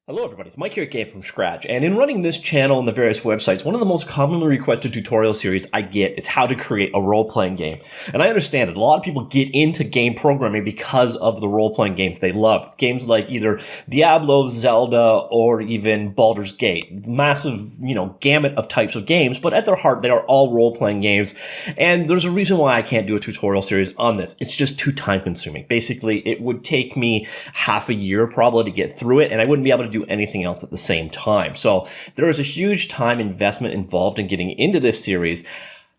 Hello everybody, it's Mike here at Game From Scratch, and in running this channel and the various websites, one of the most commonly requested tutorial series I get is how to create a role-playing game. And I understand it, a lot of people get into game programming because of the role-playing games they love. Games like either Diablo, Zelda, or even Baldur's Gate. Massive, gamut of types of games, but at their heart, they are all role-playing games. And there's a reason why I can't do a tutorial series on this. It's just too time-consuming. Basically, it would take me half a year probably to get through it, and I wouldn't be able to do anything else at the same time. So there is a huge time investment involved in getting into this series.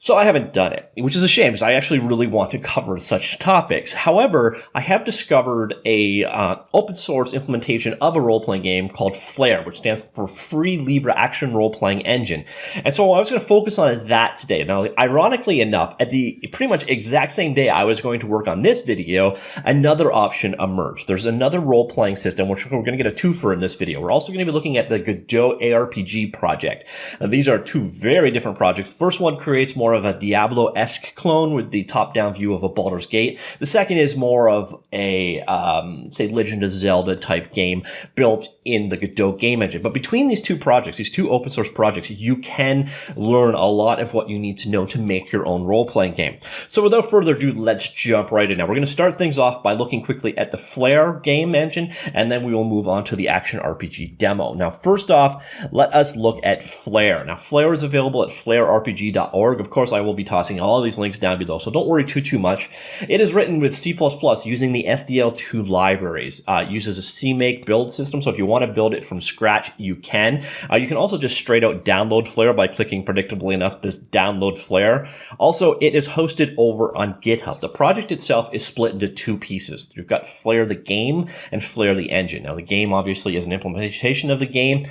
So I haven't done it, which is a shame because I actually really want to cover such topics. However, I have discovered a open source implementation of a role-playing game called Flare, which stands for Free Libre Action Role-Playing Engine. And so I was going to focus on that today. Now, ironically enough, at the pretty much exact same day I was going to work on this video, another option emerged. There's another role-playing system, which we're going to get a twofer in this video. We're also going to be looking at the Godot ARPG project. Now, these are two very different projects. First one creates more of a Diablo-esque clone with the top-down view of a Baldur's Gate. The second is more of a, say, Legend of Zelda type game built in the Godot game engine. But between these two projects, these two open source projects, you can learn a lot of what you need to know to make your own role-playing game. So without further ado, let's jump right in. Now, we're going to start things off by looking quickly at the Flare game engine, and then we will move on to the Action RPG demo. Now, first off, let us look at Flare. Now, Flare is available at flarerpg.org. Of course, I will be tossing all these links down below, so don't worry too much. It is written with C++ using the SDL2 libraries. It uses a CMake build system, so if you want to build it from scratch, you can. You can also just straight out download Flare by clicking, predictably enough, this download Flare. Also, it is hosted over on GitHub. The project itself is split into two pieces. You've got Flare the game and Flare the engine. Now, the game obviously is an implementation of the game.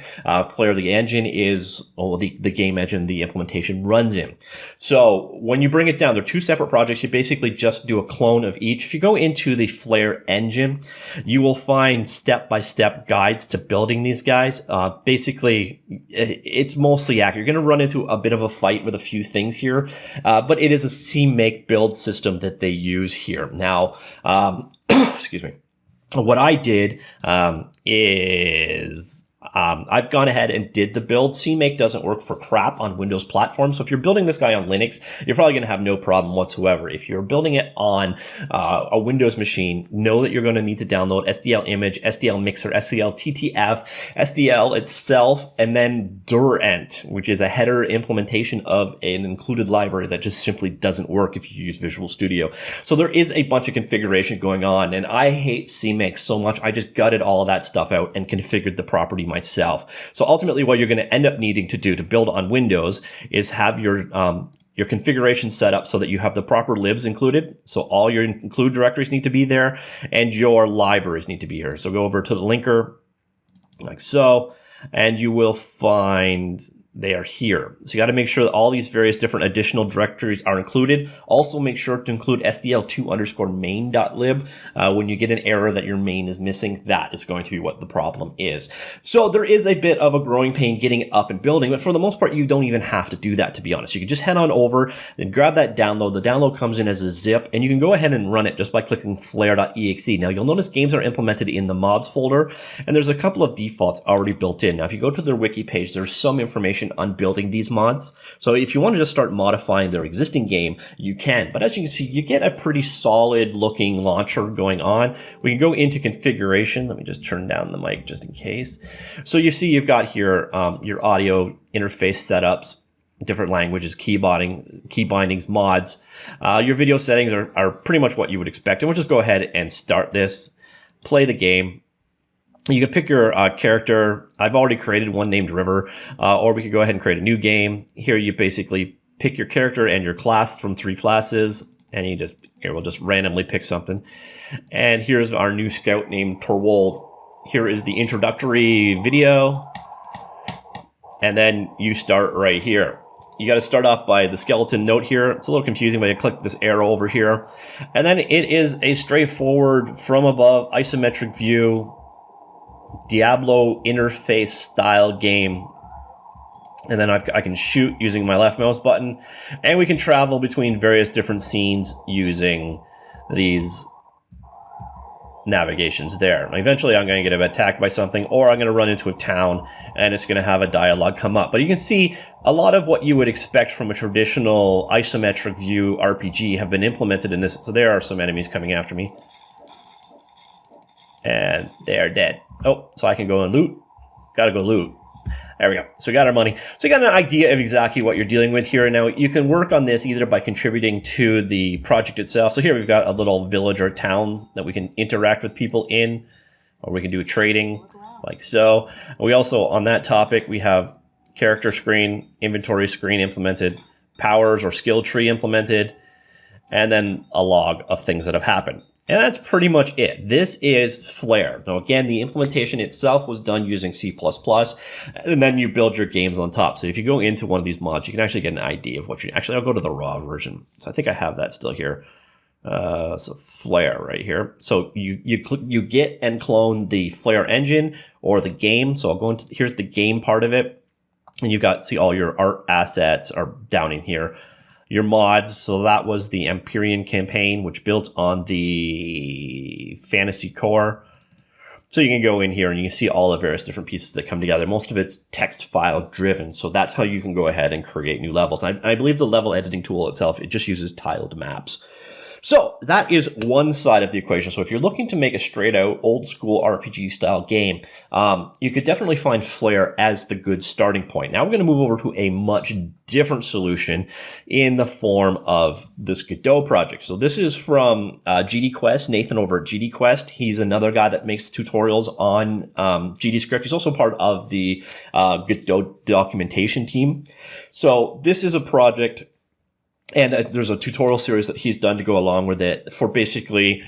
Flare the engine is the game engine the implementation runs in. So when you bring it down, they're two separate projects. You basically just do a clone of each. If you go into the Flare engine, you will find step-by-step guides to building these guys. Basically, it's mostly accurate. You're going to run into a bit of a fight with a few things here, but it is a CMake build system that they use here. Now, excuse me. What I did is I've gone ahead and did the build. CMake doesn't work for crap on Windows platforms. So if you're building this guy on Linux, you're probably going to have no problem whatsoever. If you're building it on a Windows machine, know that you're going to need to download SDL image, SDL mixer, SDL TTF, SDL itself, and then Durant, which is a header implementation of an included library that just simply doesn't work if you use Visual Studio. So there is a bunch of configuration going on, and I hate CMake so much. I just gutted all of that stuff out and configured the property myself. So ultimately what you're going to end up needing to do to build on Windows is have your configuration set up so that you have the proper libs included. So all your include directories need to be there and your libraries need to be here. So go over to the linker like so, and you will find they are here. So you got to make sure that all these various different additional directories are included. Also make sure to include sdl2_main.lib. When you get an error that your main is missing, that is going to be what the problem is. So there is a bit of a growing pain getting it up and building, but for the most part, you don't even have to do that, to be honest. You can just head on over and grab that download. The download comes in as a zip, and you can go ahead and run it just by clicking flare.exe. Now you'll notice games are implemented in the mods folder, and there's a couple of defaults already built in. Now if you go to their wiki page, there's some information on building these mods. So if you want to just start modifying their existing game, you can. But as you can see, you get a pretty solid looking launcher going on. We can go into configuration. Let me just turn down the mic just in case. So you see you've got here your audio interface setups, different languages, key bindings, mods. Your video settings are pretty much what you would expect. And we'll just go ahead and start this, play the game. You can pick your character. I've already created one named River, or we could go ahead and create a new game. Here you basically pick your character and your class from 3 classes, and we'll just randomly pick something. And here's our new scout named Torwold. Here is the introductory video, and then you start right here. You got to start off by the skeleton note here. It's a little confusing, but you click this arrow over here, and then it is a straightforward from above isometric view Diablo interface style game. And then I can shoot using my left mouse button, and we can travel between various different scenes using these navigations there. And eventually I'm going to get attacked by something, or I'm going to run into a town and it's going to have a dialogue come up. But you can see a lot of what you would expect from a traditional isometric view RPG have been implemented in this. So there are some enemies coming after me. And they are dead. Oh, so I can go and loot. Gotta go loot. There we go. So we got our money. So you got an idea of exactly what you're dealing with here. Now you can work on this either by contributing to the project itself. So here we've got a little village or town that we can interact with people in, or we can do trading like so. And we also, on that topic, we have character screen, inventory screen implemented, powers or skill tree implemented, and then a log of things that have happened. And that's pretty much it. This is Flare. Now, again, the implementation itself was done using C++, and then you build your games on top. So if you go into one of these mods, you can actually get an idea of what you... Actually, I'll go to the raw version. So I think I have that still here. So Flare right here. So you get and clone the Flare engine or the game. So I'll go into... Here's the game part of it. And you've got... See, all your art assets are down in here. Your mods, so that was the Empyrean campaign, which built on the Fantasy Core. So you can go in here and you can see all the various different pieces that come together. Most of it's text file driven, so that's how you can go ahead and create new levels. And I believe the level editing tool itself, it just uses tiled maps. So that is one side of the equation. So if you're looking to make a straight out old school RPG style game, you could definitely find Flare as the good starting point. Now we're going to move over to a much different solution in the form of this Godot project. So this is from GD Quest, Nathan over at GD Quest. He's another guy that makes tutorials on GD Script. He's also part of the Godot documentation team. So this is a project, and there's a tutorial series that he's done to go along with it for basically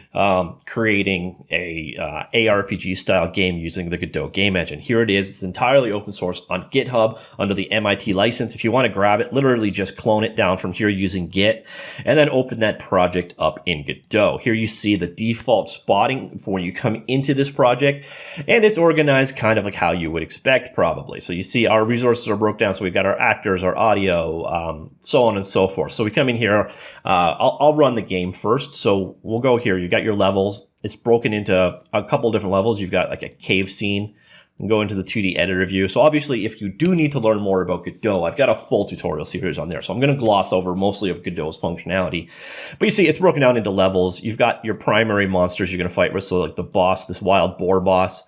creating a ARPG style game using the Godot game engine. Here it is. It's entirely open source on GitHub under the MIT license. If you want to grab it, literally just clone it down from here using Git and then open that project up in Godot. Here you see the default spotting for when you come into this project, and it's organized kind of like how you would expect probably. So you see our resources are broken down. So we've got our actors, our audio, so on and so forth. So we come in here, I'll run the game first. So we'll go here. You got your levels. It's broken into a couple different levels. You've got like a cave scene and go into the 2D editor view. So obviously, if you do need to learn more about Godot, I've got a full tutorial series on there. So I'm going to gloss over mostly of Godot's functionality. But you see, it's broken down into levels. You've got your primary monsters you're going to fight with. So like the boss, this wild boar boss.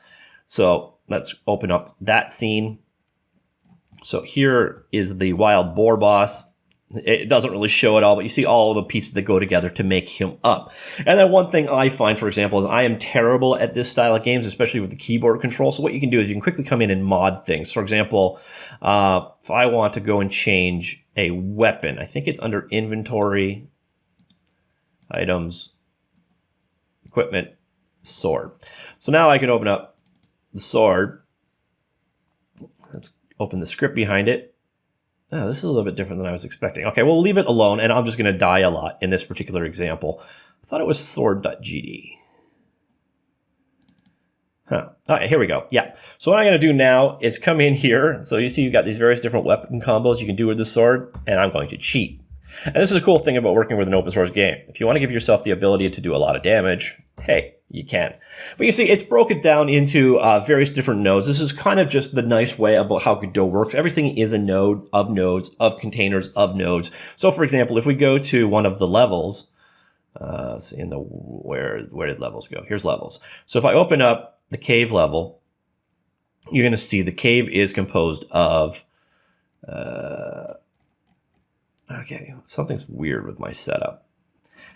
So let's open up that scene. So here is the wild boar boss. It doesn't really show it all, but you see all the pieces that go together to make him up. And then one thing I find, for example, is I am terrible at this style of games, especially with the keyboard control. So what you can do is you can quickly come in and mod things. For example, if I want to go and change a weapon, I think it's under inventory, items, equipment, sword. So now I can open up the sword. Let's open the script behind it. Oh, this is a little bit different than I was expecting. Okay, we'll leave it alone, and I'm just going to die a lot in this particular example. I thought it was sword.gd. Huh. All right, here we go. Yeah. So what I'm going to do now is come in here. So you see you've got these various different weapon combos you can do with the sword, and I'm going to cheat. And this is a cool thing about working with an open source game. If you want to give yourself the ability to do a lot of damage, hey, you can. But you see, it's broken down into various different nodes. This is kind of just the nice way about how Godot works. Everything is a node of nodes, of containers, of nodes. So for example, if we go to one of the levels, in the where did levels go? Here's levels. So if I open up the cave level, you're going to see the cave is composed of okay, something's weird with my setup.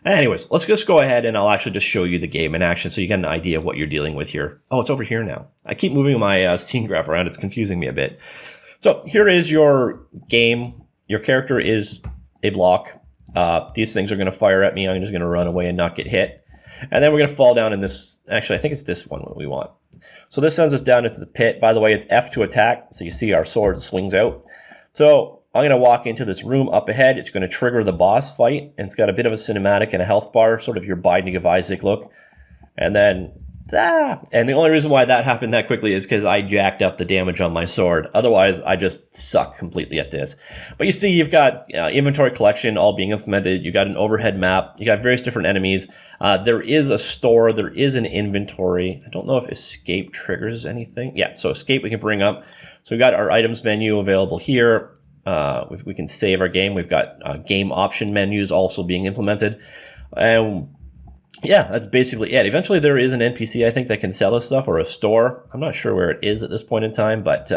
Anyways, let's just go ahead and I'll actually just show you the game in action so you get an idea of what you're dealing with here. Oh, it's over here now. I keep moving my scene graph around. It's confusing me a bit. So here is your game. Your character is a block. These things are going to fire at me. I'm just going to run away and not get hit. And then we're going to fall down in this. Actually, I think it's this one we want. So this sends us down into the pit. By the way, it's F to attack. So you see our sword swings out. So I'm going to walk into this room up ahead. It's going to trigger the boss fight. And it's got a bit of a cinematic and a health bar, sort of your Binding of Isaac look. And then And the only reason why that happened that quickly is because I jacked up the damage on my sword. Otherwise, I just suck completely at this. But you see, you've got inventory collection all being implemented. You got an overhead map. You got various different enemies. There is a store. There is an inventory. I don't know if escape triggers anything. Yeah, so escape we can bring up. So we've got our items menu available here. We can save our game. We've got game option menus also being implemented. And yeah, that's basically it. Eventually there is an NPC, I think, that can sell us stuff, or a store. I'm not sure where it is at this point in time, but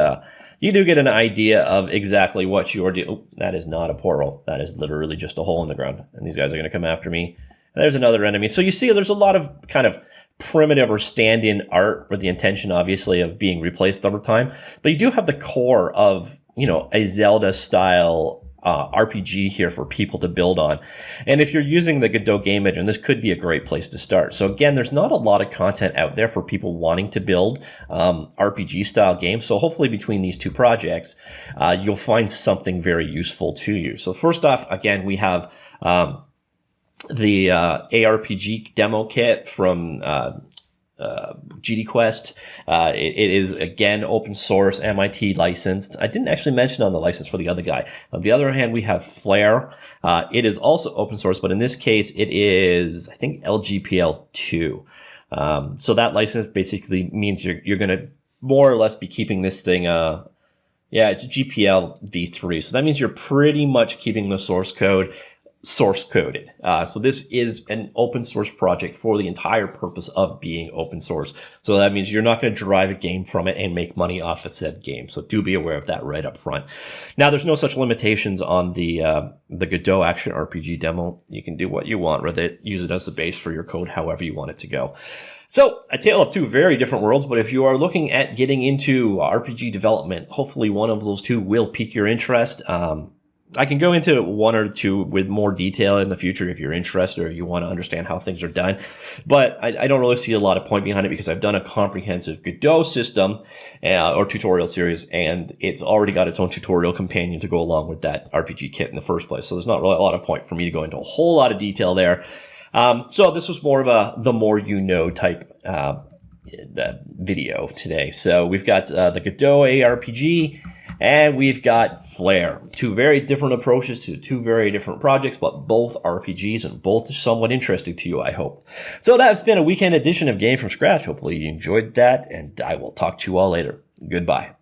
you do get an idea of exactly what you're doing. Oh, that is not a portal. That is literally just a hole in the ground. And these guys are going to come after me. And there's another enemy. So you see there's a lot of kind of primitive or stand-in art with the intention, obviously, of being replaced over time. But you do have the core of, you know, a Zelda-style RPG here for people to build on. And if you're using the Godot game engine, this could be a great place to start. So again, there's not a lot of content out there for people wanting to build RPG style games. So hopefully between these two projects, you'll find something very useful to you. So first off, again, we have the ARPG demo kit from GD Quest. It is, again, open source, MIT licensed. I didn't actually mention on the license for the other guy. On the other hand, we have Flare. It is also open source, but in this case, it is, I think, LGPL2. So that license basically means you're going to more or less be keeping this thing, yeah, it's GPL v3. So that means you're pretty much keeping the source coded. So this is an open source project for the entire purpose of being open source. So that means you're not going to derive a game from it and make money off of said game. So do be aware of that right up front. Now, there's no such limitations on the Godot action RPG demo. You can do what you want with it, use it as the base for your code, however you want it to go. So, a tale of two very different worlds, but if you are looking at getting into RPG development, hopefully one of those two will pique your interest. I can go into one or two with more detail in the future if you're interested or if you want to understand how things are done. But I don't really see a lot of point behind it because I've done a comprehensive Godot system or tutorial series, and it's already got its own tutorial companion to go along with that RPG kit in the first place. So there's not really a lot of point for me to go into a whole lot of detail there. So this was more of a the more you know type video today. So we've got the Godot ARPG, and we've got Flare. Two very different approaches to two very different projects, but both RPGs and both somewhat interesting to you, I hope. So that's been a weekend edition of Game from Scratch. Hopefully you enjoyed that, and I will talk to you all later. Goodbye.